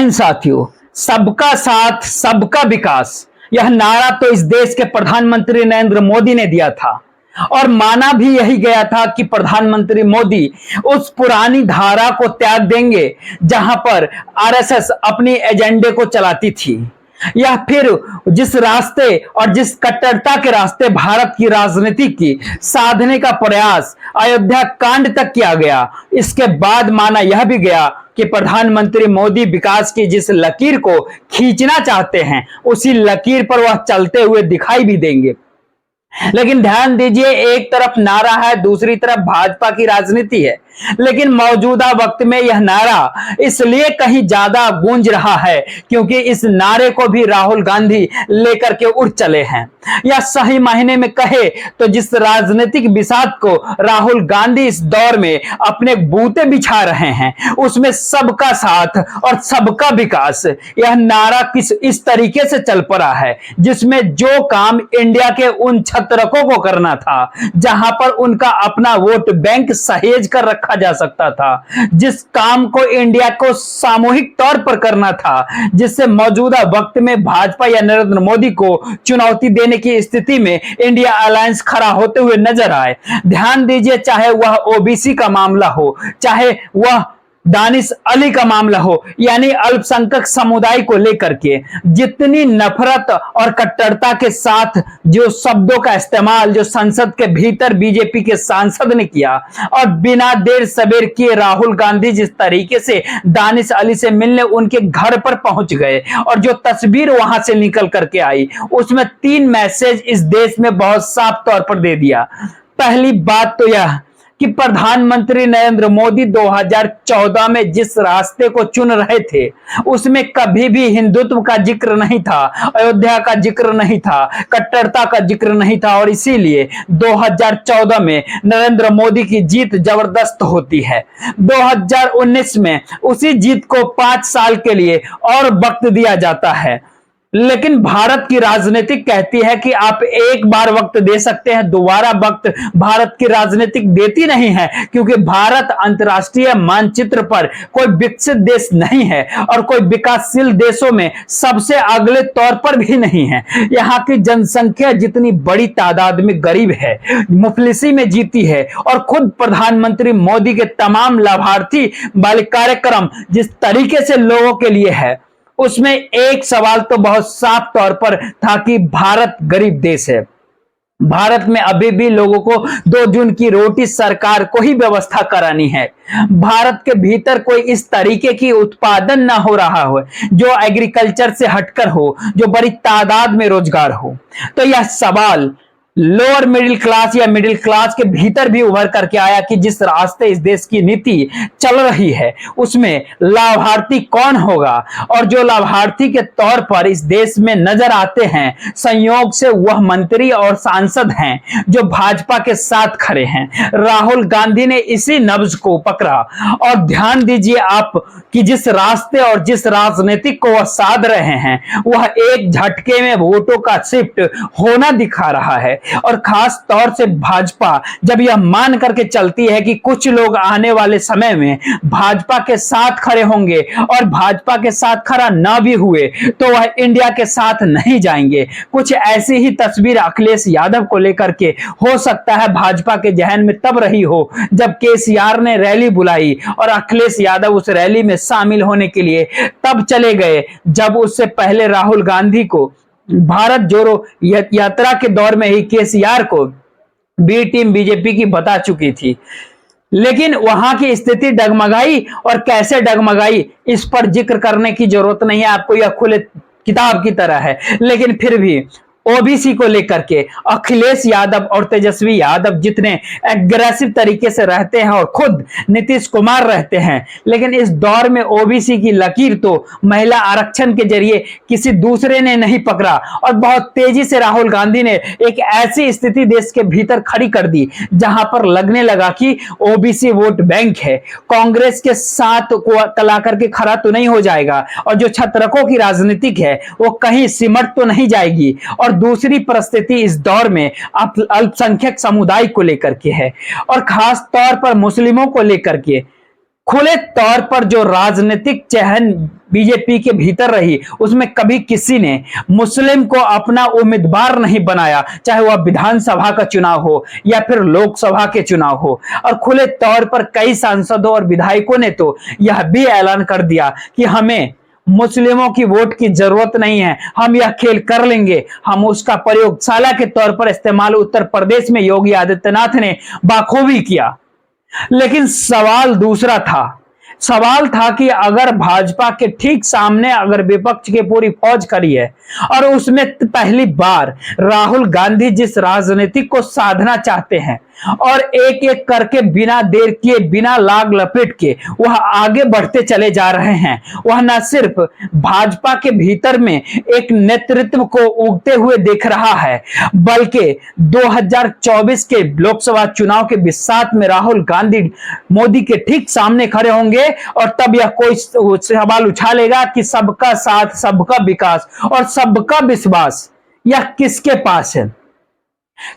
जय हिंद साथियों। सबका साथ सबका विकास, यह नारा तो इस देश के प्रधानमंत्री नरेंद्र मोदी ने दिया था और माना भी यही गया था कि प्रधानमंत्री मोदी उस पुरानी धारा को त्याग देंगे जहां पर आरएसएस अपनी एजेंडे को चलाती थी। या फिर जिस रास्ते और जिस कट्टरता के रास्ते भारत की राजनीति की साधने का प्रयास अयोध्या कांड तक किया गया, इसके बाद माना यह भी गया कि प्रधानमंत्री मोदी विकास की जिस लकीर को खींचना चाहते हैं उसी लकीर पर वह चलते हुए दिखाई भी देंगे। लेकिन ध्यान दीजिए, एक तरफ नारा है, दूसरी तरफ भाजपा की राजनीति है। लेकिन मौजूदा वक्त में यह नारा इसलिए कहीं ज्यादा गूंज रहा है क्योंकि इस नारे को भी राहुल गांधी लेकर के उठ चले हैं। या सही मायने में कहे तो जिस राजनीतिक बिसात को राहुल गांधी इस दौर में अपने बूते बिछा रहे हैं उसमें सबका साथ और सबका विकास, यह नारा किस इस तरीके से चल पड़ा है जिसमें जो काम इंडिया के उन छत्रकों को करना था, जहां पर उनका अपना वोट बैंक सहेज कर रखा जा सकता था, जिस काम को इंडिया को सामूहिक तौर पर करना था, जिससे मौजूदा वक्त में भाजपा या नरेंद्र मोदी को चुनौती देने की स्थिति में इंडिया अलायंस खड़ा होते हुए नजर आए। ध्यान दीजिए, चाहे वह ओबीसी का मामला हो, चाहे वह दानिश अली का मामला हो, यानी अल्पसंख्यक समुदाय को लेकर के जितनी नफरत और कट्टरता के साथ जो शब्दों का इस्तेमाल जो संसद के भीतर बीजेपी के सांसद ने किया और बिना देर सवेर किए राहुल गांधी जिस तरीके से दानिश अली से मिलने उनके घर पर पहुंच गए और जो तस्वीर वहां से निकल करके आई उसमें 3 मैसेज इस देश में बहुत साफ तौर पर दे दिया। पहली बात तो यह कि प्रधानमंत्री नरेंद्र मोदी 2014 में जिस रास्ते को चुन रहे थे उसमें कभी भी हिंदुत्व का जिक्र नहीं था, अयोध्या का जिक्र नहीं था, कट्टरता का जिक्र नहीं था और इसीलिए 2014 में नरेंद्र मोदी की जीत जबरदस्त होती है। 2019 में उसी जीत को 5 साल के लिए और वक्त दिया जाता है। लेकिन भारत की राजनीति कहती है कि आप एक बार वक्त दे सकते हैं, दोबारा वक्त भारत की राजनीति देती नहीं है क्योंकि भारत अंतर्राष्ट्रीय मानचित्र पर कोई विकसित देश नहीं है और कोई विकासशील देशों में सबसे अगले तौर पर भी नहीं है। यहाँ की जनसंख्या जितनी बड़ी तादाद में गरीब है, मुफलिसी में जीती है और खुद प्रधानमंत्री मोदी के तमाम लाभार्थी वाले कार्यक्रम जिस तरीके से लोगों के लिए है उसमें एक सवाल तो बहुत साफ तौर पर था कि भारत गरीब देश है। भारत में अभी भी लोगों को 2 जून की रोटी सरकार को ही व्यवस्था करानी है। भारत के भीतर कोई इस तरीके की उत्पादन ना हो रहा हो जो एग्रीकल्चर से हटकर हो, जो बड़ी तादाद में रोजगार हो। तो यह सवाल लोअर मिडिल क्लास या मिडिल क्लास के भीतर भी उभर करके आया कि जिस रास्ते इस देश की नीति चल रही है उसमें लाभार्थी कौन होगा और जो लाभार्थी के तौर पर इस देश में नजर आते हैं संयोग से वह मंत्री और सांसद हैं जो भाजपा के साथ खड़े हैं। राहुल गांधी ने इसी नब्ज को पकड़ा और ध्यान दीजिए आप कि जिस रास्ते और जिस राजनीतिक को वह साध रहे हैं वह एक झटके में वोटों का शिफ्ट होना दिखा रहा है। और खास तौर से भाजपा जब यह मान करके चलती है कि कुछ लोग आने वाले समय में भाजपा के साथ खड़े होंगे और भाजपा के साथ खड़ा ना भी हुए तो वह इंडिया के साथ नहीं जाएंगे, कुछ ऐसी ही तस्वीर अखिलेश यादव को लेकर के हो सकता है भाजपा के जहन में तब रही हो जब केसीआर ने रैली बुलाई और अखिलेश यादव उस रैली में शामिल होने के लिए तब चले गए जब उससे पहले राहुल गांधी को भारत जोड़ो यात्रा के दौर में ही केसीआर को बी टीम बीजेपी की बता चुकी थी। लेकिन वहां की स्थिति डगमगाई और कैसे डगमगाई इस पर जिक्र करने की जरूरत नहीं है, आपको यह खुले किताब की तरह है। लेकिन फिर भी ओबीसी को लेकर के अखिलेश यादव और तेजस्वी यादव जितने एग्रेसिव तरीके से रहते हैं और खुद नीतीश कुमार रहते हैं, लेकिन इस दौर में ओबीसी की लकीर तो महिला आरक्षण के जरिए किसी दूसरे ने नहीं पकड़ा और बहुत तेजी से राहुल गांधी ने एक ऐसी स्थिति देश के भीतर खड़ी कर दी जहां पर लगने लगा कि ओबीसी वोट बैंक है, कांग्रेस के साथ को कला करके खड़ा तो नहीं हो जाएगा और जो छत्रकों की राजनीतिक है वो कहीं सिमट तो नहीं जाएगी। और दूसरी परिस्थिति इस दौर में अल्पसंख्यक समुदाय को लेकर के है और खास तौर पर मुस्लिमों को लेकर के खुले तौर पर जो राजनीतिक चहल बीजेपी के भीतर रही, उसमें कभी किसी ने मुस्लिम को अपना उम्मीदवार नहीं बनाया, चाहे वह विधानसभा का चुनाव हो या फिर लोकसभा के चुनाव हो। और खुले तौर पर कई सांसदों और विधायकों ने तो यह भी ऐलान कर दिया कि हमें मुस्लिमों की वोट की जरूरत नहीं है, हम यह खेल कर लेंगे। हम उसका प्रयोगशाला के तौर पर इस्तेमाल उत्तर प्रदेश में योगी आदित्यनाथ ने बाखूबी किया। लेकिन सवाल दूसरा था। सवाल था कि अगर भाजपा के ठीक सामने अगर विपक्ष की पूरी फौज खड़ी है और उसमें पहली बार राहुल गांधी जिस राजनीति को साधना चाहते हैं और एक एक करके बिना देर किए, बिना लाग लपेट के वह आगे बढ़ते चले जा रहे हैं, वह न सिर्फ भाजपा के भीतर में एक नेतृत्व को उगते हुए देख रहा है, बल्कि 2024 के लोकसभा चुनाव के बिसात में राहुल गांधी मोदी के ठीक सामने खड़े होंगे और तब यह कोई सवाल उछालेगा कि सबका साथ, सबका विकास और सबका विश्वास यह किसके पास है।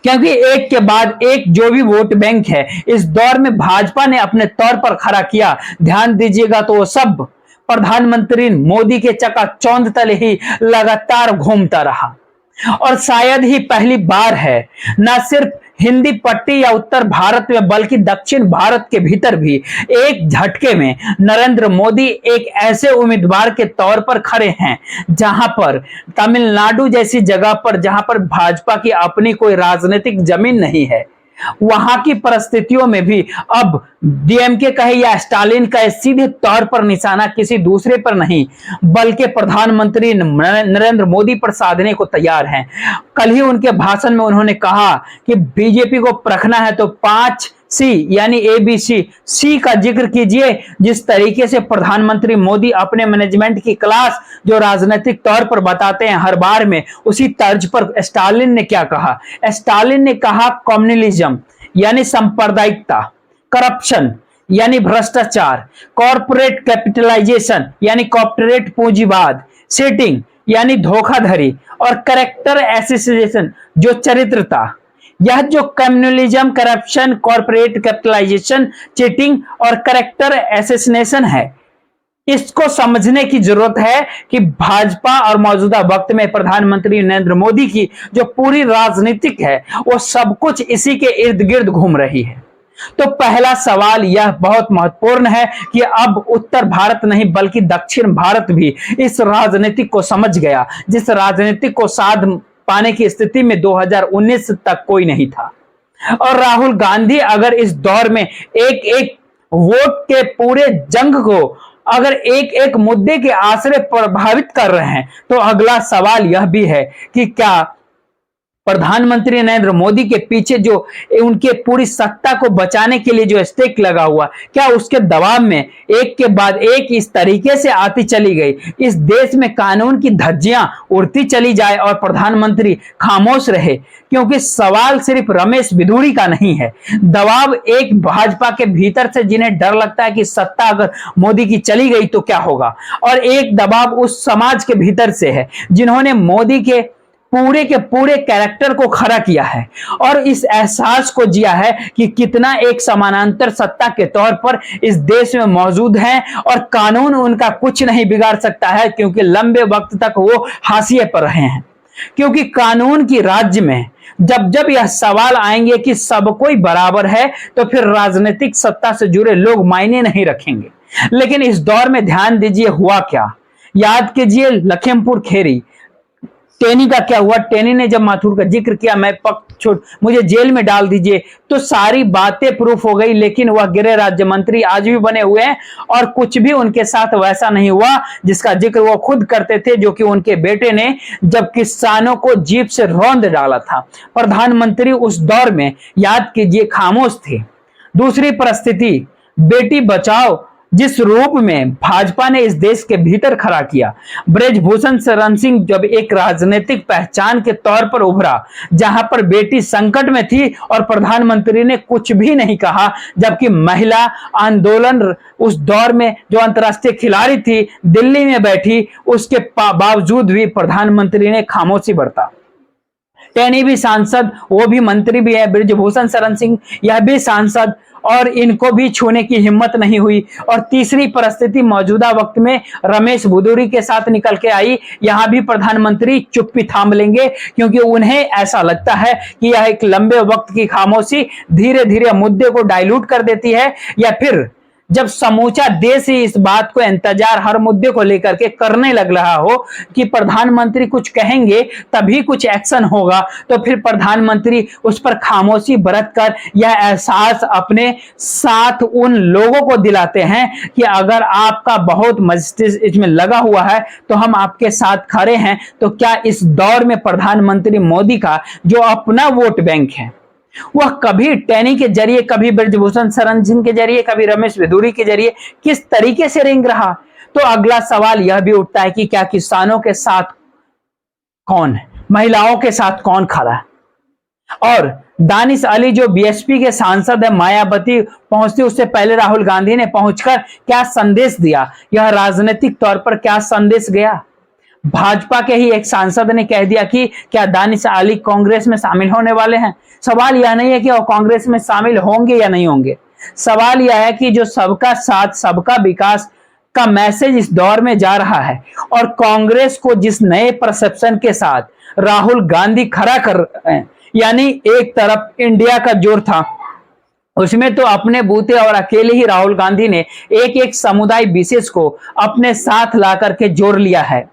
क्योंकि एक के बाद एक जो भी वोट बैंक है इस दौर में भाजपा ने अपने तौर पर खड़ा किया, ध्यान दीजिएगा तो वो सब प्रधानमंत्री मोदी के चकाचौंध तले ही लगातार घूमता रहा। और शायद ही पहली बार है, न सिर्फ हिंदी पट्टी या उत्तर भारत में बल्कि दक्षिण भारत के भीतर भी एक झटके में नरेंद्र मोदी एक ऐसे उम्मीदवार के तौर पर खड़े हैं जहां पर तमिलनाडु जैसी जगह पर, जहां पर भाजपा की अपनी कोई राजनीतिक जमीन नहीं है, वहां की परिस्थितियों में भी अब डीएमके कहे या स्टालिन का सीधे तौर पर निशाना किसी दूसरे पर नहीं बल्कि प्रधानमंत्री नरेंद्र मोदी पर साधने को तैयार हैं। कल ही उनके भाषण में उन्होंने कहा कि बीजेपी को परखना है तो 5 सी यानी ABC सी का जिक्र कीजिए। जिस तरीके से प्रधानमंत्री मोदी अपने मैनेजमेंट की क्लास जो राजनीतिक तौर पर बताते हैं हर बार में, उसी तर्ज पर स्टालिन ने क्या कहा। स्टालिन ने कहा कम्युनलिज्म यानी सांप्रदायिकता, करप्शन यानी भ्रष्टाचार, कॉर्पोरेट कैपिटलाइजेशन यानी कॉर्पोरेट पूंजीवाद, सीटिंग यानी धोखाधड़ी और कैरेक्टर एसोसिएशन जो चरित्रता। यह जो communalism, corruption, corporate capitalisation, cheating और कैरेक्टर एसेसिनेशन है, इसको समझने की जरूरत है कि भाजपा और मौजूदा वक्त में प्रधानमंत्री नरेंद्र मोदी की जो पूरी राजनीतिक है वो सब कुछ इसी के इर्द गिर्द घूम रही है। तो पहला सवाल यह बहुत महत्वपूर्ण है कि अब उत्तर भारत नहीं बल्कि दक्षिण भारत भी इस राजनीतिक को समझ गया, जिस राजनीतिक को साध पाने की स्थिति में 2019 तक कोई नहीं था। और राहुल गांधी अगर इस दौर में एक एक वोट के पूरे जंग को अगर एक एक मुद्दे के आश्रय प्रभावित कर रहे हैं तो अगला सवाल यह भी है कि क्या प्रधानमंत्री नरेंद्र मोदी के पीछे जो उनके पूरी सत्ता को बचाने के लिए जो स्टेक लगा हुआ, क्या उसके दबाव में एक के बाद एक इस तरीके से आती चली गई, इस देश में कानून की धज्जियां उड़ती चली जाए और प्रधानमंत्री खामोश रहे। क्योंकि सवाल सिर्फ रमेश बिधूड़ी का नहीं है, दबाव एक भाजपा के भीतर से जिन्हें डर लगता है कि सत्ता अगर मोदी की चली गई तो क्या होगा, और एक दबाव उस समाज के भीतर से है जिन्होंने मोदी के पूरे कैरेक्टर को खड़ा किया है और इस एहसास को जिया है कि कितना एक समानांतर सत्ता के तौर पर इस देश में मौजूद है और कानून उनका कुछ नहीं बिगाड़ सकता है, क्योंकि लंबे वक्त तक वो हाशिए पर रहे हैं। क्योंकि कानून की राज्य में जब जब यह सवाल आएंगे कि सब कोई बराबर है तो फिर राजनीतिक सत्ता से जुड़े लोग मायने नहीं रखेंगे। लेकिन इस दौर में ध्यान दीजिए हुआ क्या। याद कीजिए लखीमपुर खेरी, टेनी का क्या हुआ। टेनी ने जब माथुर का जिक्र किया, मैं मुझे जेल में डाल दीजिए, तो सारी बातें प्रूफ हो गई, लेकिन वह गृह राज्य मंत्री आज भी बने हुए हैं और कुछ भी उनके साथ वैसा नहीं हुआ जिसका जिक्र वो खुद करते थे, जो कि उनके बेटे ने जब किसानों को जीप से रौंद डाला था। प्रधानमंत्री उस दौर में याद कीजिए खामोश थे। दूसरी परिस्थिति, बेटी बचाओ जिस रूप में भाजपा ने इस देश के भीतर खड़ा किया, ब्रजभूषण शरण सिंह जब एक राजनीतिक पहचान के तौर पर उभरा, जहां पर बेटी संकट में थी और प्रधानमंत्री ने कुछ भी नहीं कहा, जबकि महिला आंदोलन उस दौर में जो अंतर्राष्ट्रीय खिलाड़ी थी दिल्ली में बैठी, उसके बावजूद भी प्रधानमंत्री ने खामोशी बरता। टैनी भी सांसद, वो भी मंत्री भी है, बृजभूषण शरण सिंह यह भी सांसद, और इनको भी छूने की हिम्मत नहीं हुई। और तीसरी परिस्थिति मौजूदा वक्त में रमेश भदौरिया के साथ निकल के आई। यहां भी प्रधानमंत्री चुप्पी थाम लेंगे, क्योंकि उन्हें ऐसा लगता है कि यह एक लंबे वक्त की खामोशी धीरे धीरे मुद्दे को डाइल्यूट कर देती है, या फिर जब समूचा देश ही इस बात को इंतजार हर मुद्दे को लेकर के करने लग रहा हो कि प्रधानमंत्री कुछ कहेंगे तभी कुछ एक्शन होगा, तो फिर प्रधानमंत्री उस पर खामोशी बरत कर यह एहसास अपने साथ उन लोगों को दिलाते हैं कि अगर आपका बहुत मस्तिष्क इसमें लगा हुआ है तो हम आपके साथ खड़े हैं। तो क्या इस दौर में प्रधानमंत्री मोदी का जो अपना वोट बैंक है वह कभी टैनी के जरिए, कभी बृजभूषण शरण सिंह के जरिए, कभी रमेश भदौरिया के जरिए किस तरीके से रेंग रहा? तो अगला सवाल यह भी उठता है कि क्या किसानों के साथ कौन है, महिलाओं के साथ कौन खड़ा है? और दानिश अली जो बीएसपी के सांसद है, मायावती पहुंचती उससे पहले राहुल गांधी ने पहुंचकर क्या संदेश दिया, यह राजनीतिक तौर पर क्या संदेश गया? भाजपा के ही एक सांसद ने कह दिया कि क्या दानिश अली कांग्रेस में शामिल होने वाले हैं। सवाल यह नहीं है कि वो कांग्रेस में शामिल होंगे या नहीं होंगे, सवाल यह है कि जो सबका साथ सबका विकास का मैसेज इस दौर में जा रहा है और कांग्रेस को जिस नए परसेप्शन के साथ राहुल गांधी खड़ा कर रहे हैं, यानी एक तरफ इंडिया का जोर था, उसमें तो अपने बूते और अकेले ही राहुल गांधी ने एक एक समुदाय विशेष को अपने साथ ला करके जोड़ लिया है।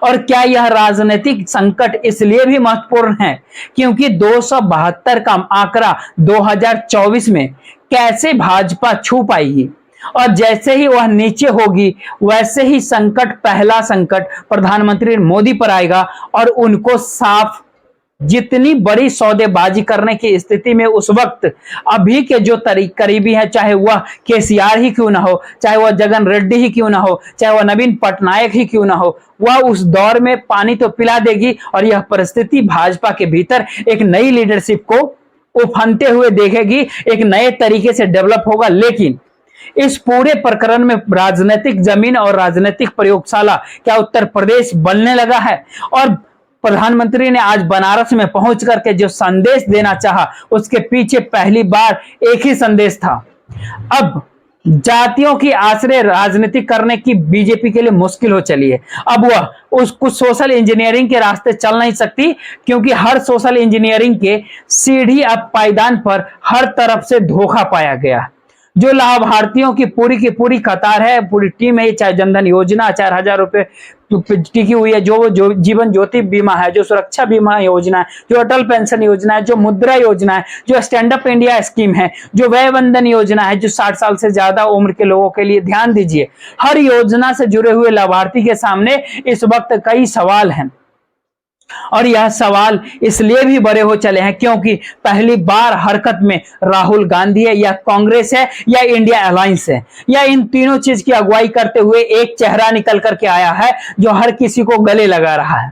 और क्या यह राजनीतिक संकट इसलिए भी महत्वपूर्ण है क्योंकि 272 का आंकड़ा 2024 में कैसे भाजपा छू पाएगी, और जैसे ही वह नीचे होगी वैसे ही संकट, पहला संकट प्रधानमंत्री मोदी पर आएगा और उनको साफ जितनी बड़ी सौदेबाजी करने की स्थिति में उस वक्त अभी के जो करीबी है, चाहे वह केसीआर ही क्यों ना हो, चाहे वह जगन रेड्डी ही क्यों ना हो, चाहे वह नवीन पटनायक ही क्यों ना हो, वह उस दौर में पानी तो पिला देगी और यह परिस्थिति भाजपा के भीतर एक नई लीडरशिप को उफनते हुए देखेगी, एक नए तरीके से डेवलप होगा। लेकिन इस पूरे प्रकरण में राजनीतिक जमीन और राजनीतिक प्रयोगशाला क्या उत्तर प्रदेश बनने लगा है? और प्रधानमंत्री ने आज बनारस में पहुंच करके जो संदेश देना चाहा उसके पीछे पहली बार एक ही संदेश था। अब जातियों की आश्रय राजनीति करने की बीजेपी के लिए मुश्किल हो चली है। अब वह उस कुछ सोशल इंजीनियरिंग के रास्ते चल नहीं सकती, क्योंकि हर सोशल इंजीनियरिंग के सीढ़ी अब पायदान पर हर तरफ से धोखा पाया गया। जो लाभार्थियों की पूरी कतार है, पूरी टीम है, चाहे जनधन योजना 4000 रुपए टिकी हुई है, जो जीवन ज्योति बीमा है, जो सुरक्षा बीमा योजना है, जो अटल पेंशन योजना है, जो मुद्रा योजना है, जो स्टैंड अप इंडिया स्कीम है, जो वय वंदन योजना है, जो 60 साल से ज्यादा उम्र के लोगों के लिए, ध्यान दीजिए, हर योजना से जुड़े हुए लाभार्थी के सामने इस वक्त कई सवाल हैं। और यह सवाल इसलिए भी बड़े हो चले हैं क्योंकि पहली बार हरकत में राहुल गांधी है, या कांग्रेस है, या इंडिया अलायंस है, या इन तीनों चीज की अगुवाई करते हुए एक चेहरा निकल करके आया है जो हर किसी को गले लगा रहा है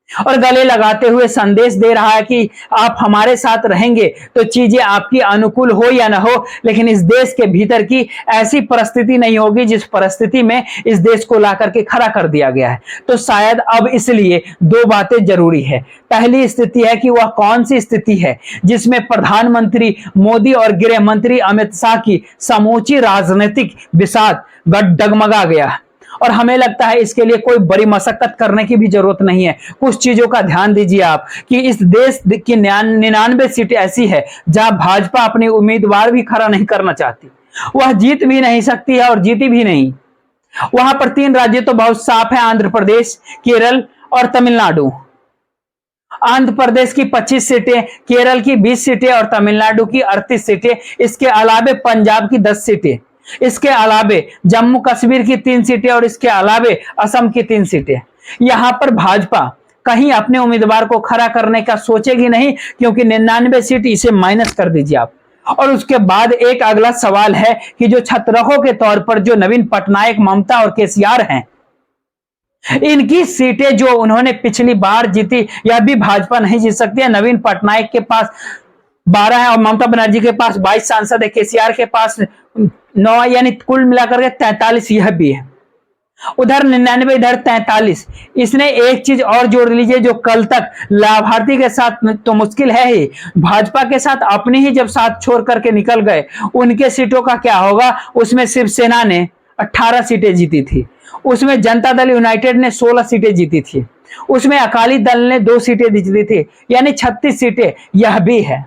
और गले लगाते हुए संदेश दे रहा है कि आप हमारे साथ रहेंगे तो चीजें आपकी अनुकूल हो या ना हो, लेकिन इस देश के भीतर की ऐसी परिस्थिति नहीं होगी जिस परिस्थिति में इस देश को ला करके खड़ा कर दिया गया है। तो शायद अब इसलिए दो बातें जरूरी है। पहली स्थिति है कि वह कौन सी स्थिति है जिसमें प्रधानमंत्री मोदी और गृह मंत्री अमित शाह की समूची राजनीतिक बिसात डगमगा गया, और हमें लगता है इसके लिए कोई बड़ी मशक्कत करने की भी जरूरत नहीं है। कुछ चीजों का ध्यान दीजिए आप कि इस देश की 99 सीटें ऐसी है जहां भाजपा अपनी उम्मीदवार भी खड़ा नहीं करना चाहती, वह जीत भी नहीं सकती है और जीती भी नहीं। वहां पर 3 राज्य तो बहुत साफ है, आंध्र प्रदेश, केरल और तमिलनाडु। आंध्र प्रदेश की 25 सीटें, केरल की 20 सीटें और तमिलनाडु की 38 सीटें, इसके अलावे पंजाब की 10 सीटें, इसके अलावे जम्मू कश्मीर की 3 सीटें और इसके अलावे असम की 3 सीटें। यहां पर भाजपा कहीं अपने उम्मीदवार को खड़ा करने का सोचेगी नहीं, क्योंकि 99 सीट इसे माइनस कर दीजिए आप। और उसके बाद एक अगला सवाल है कि जो छत्रखों के तौर पर जो नवीन पटनायक, ममता और केसीआर हैं, इनकी सीटें जो उन्होंने पिछली बार जीती, यह भी भाजपा नहीं जीत सकती है। नवीन पटनायक के पास 12 है और ममता बनर्जी के पास 22 सांसद है, केसीआर के पास 9, यानी कुल मिलाकर के 43 यह भी है। उधर 99, इधर 43। इसने एक चीज और जोड़ लीजिए, जो कल तक लाभार्थी के साथ तो मुश्किल है ही, भाजपा के साथ अपने ही जब साथ छोड़ करके निकल गए, उनके सीटों का क्या होगा। उसमें शिवसेना ने 18 सीटें जीती थी, उसमें जनता दल यूनाइटेड ने 16 सीटें जीती थी, उसमें अकाली दल ने 2 सीटें जीती थी, यानी 36 सीटें यह भी है।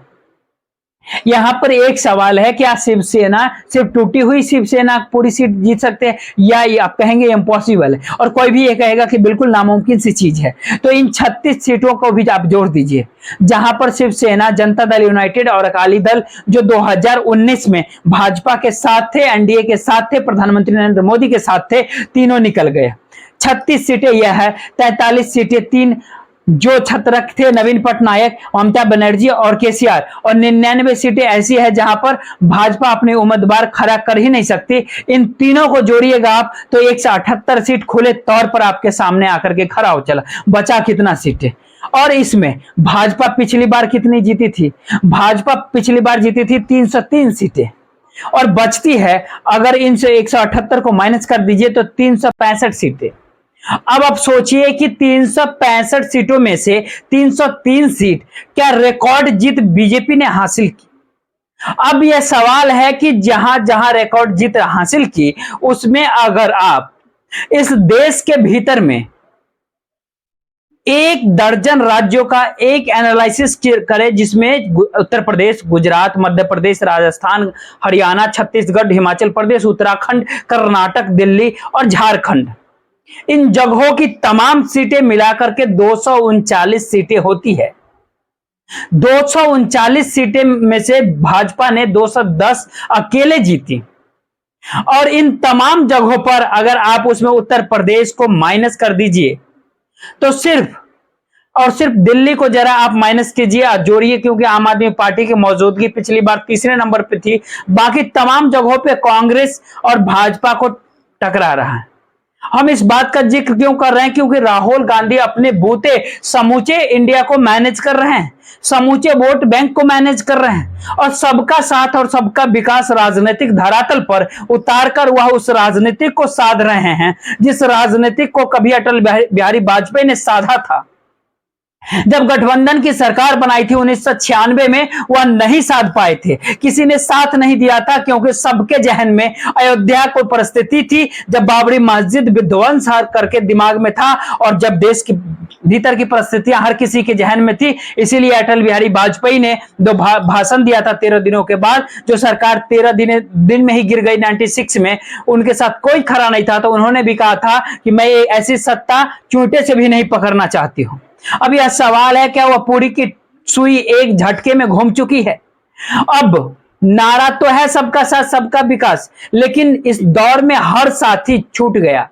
यहां पर एक सवाल है, क्या शिवसेना, सिर्फ टूटी हुई शिवसेना पूरी सीट जीत सकते हैं, या ये आप कहेंगे इम्पॉसिबल है, और कोई भी ये कहेगा कि बिल्कुल नामुमकिन सी चीज है। तो इन 36 सीटों को भी आप जोड़ दीजिए, जहां पर शिवसेना, जनता दल यूनाइटेड और अकाली दल जो 2019 में भाजपा के साथ थे, एनडीए के साथ थे, प्रधानमंत्री नरेंद्र मोदी के साथ थे, तीनों निकल गए। 36 सीटें यह है, 43 सीटें तीन जो छत्रक थे, नवीन पटनायक, ममता बनर्जी और केसीआर, और 99 सीटें ऐसी है जहां पर भाजपा अपने उम्मीदवार खड़ा कर ही नहीं सकती। इन तीनों को जोड़िएगा आप तो 178 सीट खुले तौर पर आपके सामने आकर के खड़ा हो चला। बचा कितना सीटें। और इसमें भाजपा पिछली बार कितनी जीती थी, भाजपा पिछली बार जीती थी 303 सीटें, और बचती है, अगर इनसे 178 को माइनस कर दीजिए तो 365 सीटें। अब आप सोचिए कि 365 सीटों में से 303 सीट क्या रिकॉर्ड जीत बीजेपी ने हासिल की। अब यह सवाल है कि जहां जहां रिकॉर्ड जीत हासिल की, उसमें अगर आप इस देश के भीतर में 1 दर्जन राज्यों का एक एनालिसिस करें, जिसमें उत्तर प्रदेश, गुजरात, मध्य प्रदेश, राजस्थान, हरियाणा, छत्तीसगढ़, हिमाचल प्रदेश, उत्तराखंड, कर्नाटक, दिल्ली और झारखंड, इन जगहों की तमाम सीटें मिलाकर के 239 सीटें होती है। 239 सीटें में से भाजपा ने 210 अकेले जीती, और इन तमाम जगहों पर अगर आप उसमें उत्तर प्रदेश को माइनस कर दीजिए तो सिर्फ और सिर्फ दिल्ली को जरा आप माइनस कीजिए, जोड़िए, क्योंकि आम आदमी पार्टी की मौजूदगी पिछली बार तीसरे नंबर पे थी। बाकी तमाम जगहों पे कांग्रेस और भाजपा को टकरा रहा है। हम इस बात का जिक्र क्यों कर रहे हैं, क्योंकि राहुल गांधी अपने बूते समूचे इंडिया को मैनेज कर रहे हैं, समूचे वोट बैंक को मैनेज कर रहे हैं, और सबका साथ और सबका विकास राजनीतिक धरातल पर उतारकर वह उस राजनीतिक को साध रहे हैं, जिस राजनीतिक को कभी अटल बिहारी वाजपेयी ने साधा था। जब गठबंधन की सरकार बनाई थी 1996 में, वह नहीं साध पाए थे, किसी ने साथ नहीं दिया था, क्योंकि सबके जहन में अयोध्या को परिस्थिति थी, जब बाबरी मस्जिद विध्वंस करके दिमाग में था, और जब देश के भीतर की परिस्थितियां हर किसी के जहन में थी। इसीलिए अटल बिहारी वाजपेयी ने 2 भाषण दिया था 13 दिनों के बाद, जो सरकार 13 दिन में ही गिर गई 96 में, उनके साथ कोई खड़ा नहीं था। तो उन्होंने भी कहा था कि मैं ऐसी सत्ता चूंटे से भी नहीं पकड़ना चाहती हूं। अब यह सवाल है, क्या वह पूरी की सुई एक झटके में घूम चुकी है। अब नारा तो है सबका साथ सबका विकास, लेकिन इस दौर में हर साथी छूट गया,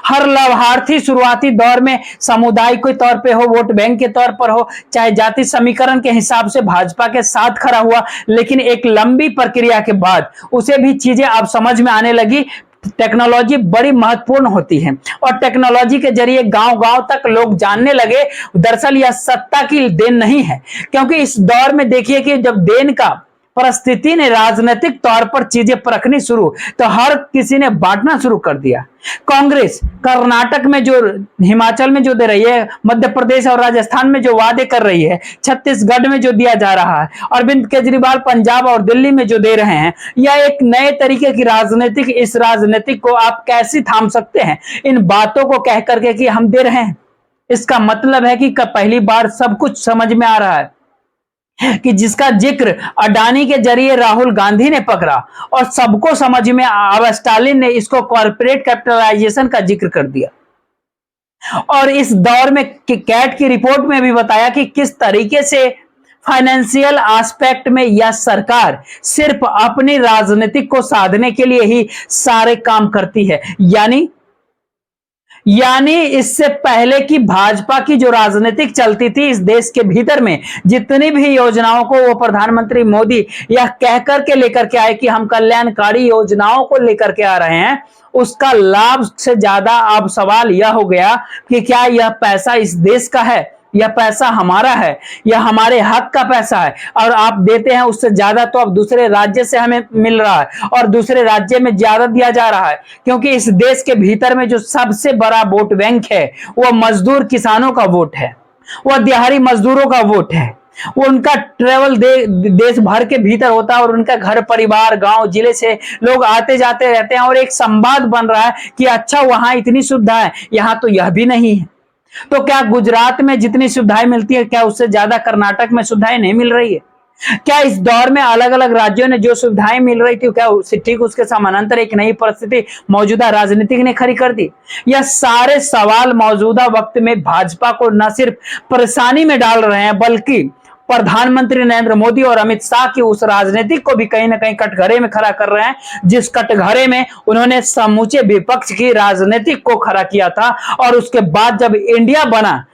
हर लाभार्थी शुरुआती दौर में समुदाय के तौर पे हो, वोट बैंक के तौर पर हो, चाहे जाति समीकरण के हिसाब से भाजपा के साथ खड़ा हुआ, लेकिन एक लंबी प्रक्रिया के बाद उसे भी चीजें अब समझ में आने लगी। टेक्नोलॉजी बड़ी महत्वपूर्ण होती है, और टेक्नोलॉजी के जरिए गांव-गांव तक लोग जानने लगे, दरअसल यह सत्ता की देन नहीं है। क्योंकि इस दौर में देखिए कि जब देन का परिस्थिति ने राजनीतिक तौर पर चीजें परखनी शुरू, तो हर किसी ने बांटना शुरू कर दिया। कांग्रेस कर्नाटक में जो, हिमाचल में जो दे रही है, मध्य प्रदेश और राजस्थान में जो वादे कर रही है, छत्तीसगढ़ में जो दिया जा रहा है, अरविंद केजरीवाल पंजाब और दिल्ली में जो दे रहे हैं, यह एक नए तरीके की राजनीतिक, इस राजनीतिक को आप कैसे थाम सकते हैं इन बातों को कह करके कि हम दे रहे हैं। इसका मतलब है कि पहली बार सब कुछ समझ में आ रहा है कि जिसका जिक्र अडानी के जरिए राहुल गांधी ने पकड़ा, और सबको समझ में, अब स्टालिन ने इसको कॉर्पोरेट कैपिटलाइजेशन का जिक्र कर दिया। और इस दौर में कैट की रिपोर्ट में भी बताया कि किस तरीके से फाइनेंशियल एस्पेक्ट में यह सरकार सिर्फ अपनी राजनीतिक को साधने के लिए ही सारे काम करती है। यानी इससे पहले कि भाजपा की जो राजनीतिक चलती थी इस देश के भीतर में, जितनी भी योजनाओं को वो प्रधानमंत्री मोदी यह कहकर के लेकर के आए कि हम कल्याणकारी योजनाओं को लेकर के आ रहे हैं, उसका लाभ से ज्यादा अब सवाल यह हो गया कि क्या यह पैसा इस देश का है यह पैसा हमारा है, यह हमारे हक का पैसा है और आप देते हैं उससे ज्यादा तो अब दूसरे राज्य से हमें मिल रहा है और दूसरे राज्य में ज्यादा दिया जा रहा है, क्योंकि इस देश के भीतर में जो सबसे बड़ा वोट बैंक है वह मजदूर किसानों का वोट है, वह दिहाड़ी मजदूरों का वोट है। वो उनका ट्रेवल देश भर के भीतर होता है और उनका घर परिवार गांव जिले से लोग आते जाते रहते हैं और एक संवाद बन रहा है कि अच्छा वहां इतनी सुविधा है, यहां तो यह भी नहीं है। तो क्या गुजरात में जितनी सुविधाएं मिलती है क्या उससे ज्यादा कर्नाटक में सुविधाएं नहीं मिल रही है? क्या इस दौर में अलग अलग राज्यों ने जो सुविधाएं मिल रही थी क्या ठीक उसके समानांतर एक नई परिस्थिति मौजूदा राजनीतिक ने खड़ी कर दी? यह सारे सवाल मौजूदा वक्त में भाजपा को न सिर्फ परेशानी में डाल रहे हैं बल्कि प्रधानमंत्री नरेंद्र मोदी और अमित शाह की उस राजनीतिक को भी कहीं ना कहीं कटघरे में खड़ा कर रहे हैं, जिस कटघरे में उन्होंने समूचे विपक्ष की राजनीतिक को खड़ा किया था। और उसके बाद जब इंडिया बना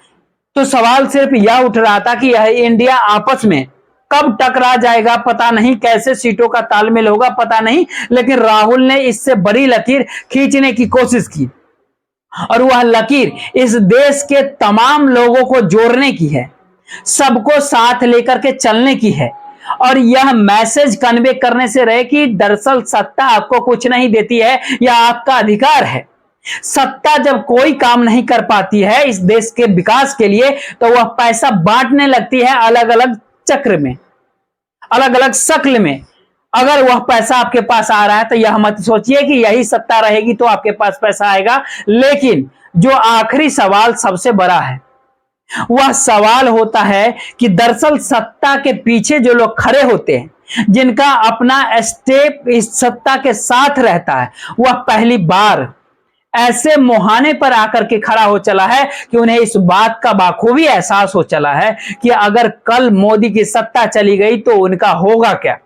तो सवाल सिर्फ यह उठ रहा था कि यह इंडिया आपस में कब टकरा जाएगा पता नहीं, कैसे सीटों का तालमेल होगा पता नहीं, लेकिन राहुल ने इससे बड़ी लकीर खींचने की कोशिश की और वह लकीर इस देश के तमाम लोगों को जोड़ने की है, सबको साथ लेकर के चलने की है और यह मैसेज कन्वे करने से रहे कि दरअसल सत्ता आपको कुछ नहीं देती है, यह आपका अधिकार है। सत्ता जब कोई काम नहीं कर पाती है इस देश के विकास के लिए तो वह पैसा बांटने लगती है अलग अलग चक्र में, अलग अलग शक्ल में। अगर वह पैसा आपके पास आ रहा है तो यह मत सोचिए कि यही सत्ता रहेगी तो आपके पास पैसा आएगा, लेकिन जो आखिरी सवाल सबसे बड़ा है वह सवाल होता है कि दरअसल सत्ता के पीछे जो लोग खड़े होते हैं, जिनका अपना स्टेप इस सत्ता के साथ रहता है, वह पहली बार ऐसे मुहाने पर आकर के खड़ा हो चला है कि उन्हें इस बात का बाखूबी एहसास हो चला है कि अगर कल मोदी की सत्ता चली गई तो उनका होगा क्या।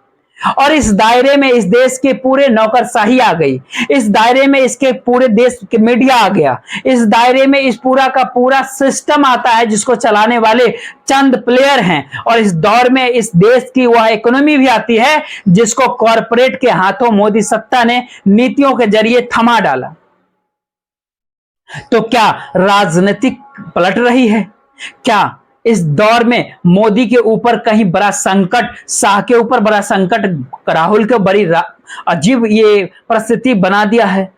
और इस दायरे में इस देश के पूरे नौकरशाही आ गई, इस दायरे में इसके पूरे देश के मीडिया आ गया, इस दायरे में इस पूरा का पूरा सिस्टम आता है जिसको चलाने वाले चंद प्लेयर हैं और इस दौर में इस देश की वह इकोनॉमी भी आती है जिसको कॉरपोरेट के हाथों मोदी सत्ता ने नीतियों के जरिए थमा डाला। तो क्या राजनीतिक पलट रही है? क्या इस दौर में मोदी के ऊपर कहीं बड़ा संकट, शाह के ऊपर बड़ा संकट, राहुल के बड़ी अजीब ये परिस्थिति बना दिया है?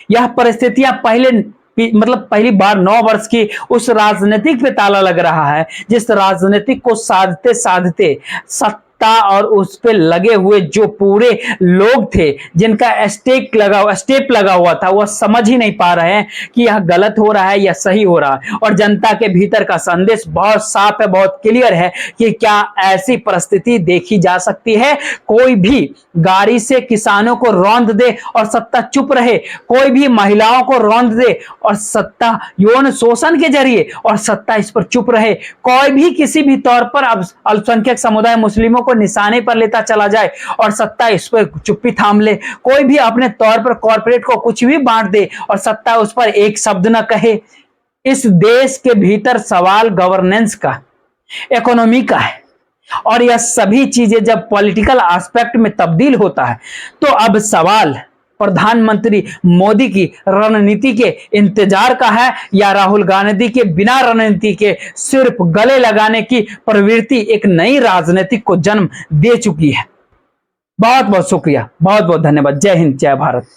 यह परिस्थितियां पहली बार 9 वर्ष की उस राजनीतिक पे ताला लग रहा है जिस राजनीतिक को साधते साधते सत्ता और उस पे लगे हुए जो पूरे लोग थे जिनका स्टेप लगा हुआ था वह समझ ही नहीं पा रहे हैं कि यह गलत हो रहा है या सही हो रहा है। और जनता के भीतर का संदेश बहुत साफ है, बहुत क्लियर है कि क्या ऐसी परिस्थिति देखी जा सकती है? कोई भी गाड़ी से किसानों को रौंद दे और सत्ता चुप रहे, कोई भी महिलाओं को रौंद दे और सत्ता यौन शोषण के जरिए और सत्ता इस पर चुप रहे, कोई भी किसी भी तौर पर अब अल्पसंख्यक समुदाय मुस्लिमों को निशाने पर लेता चला जाए और सत्ता इस पर चुप्पी थाम ले, कोई भी अपने तौर पर कॉर्पोरेट को कुछ भी बांट दे और सत्ता उस पर एक शब्द न कहे। इस देश के भीतर सवाल गवर्नेंस का, इकोनॉमी का है और यह सभी चीजें जब पॉलिटिकल एस्पेक्ट में तब्दील होता है तो अब सवाल प्रधानमंत्री मोदी की रणनीति के इंतजार का है या राहुल गांधी के बिना रणनीति के सिर्फ गले लगाने की प्रवृत्ति एक नई राजनीतिक को जन्म दे चुकी है। बहुत बहुत शुक्रिया, बहुत बहुत धन्यवाद। जय हिंद, जय भारत।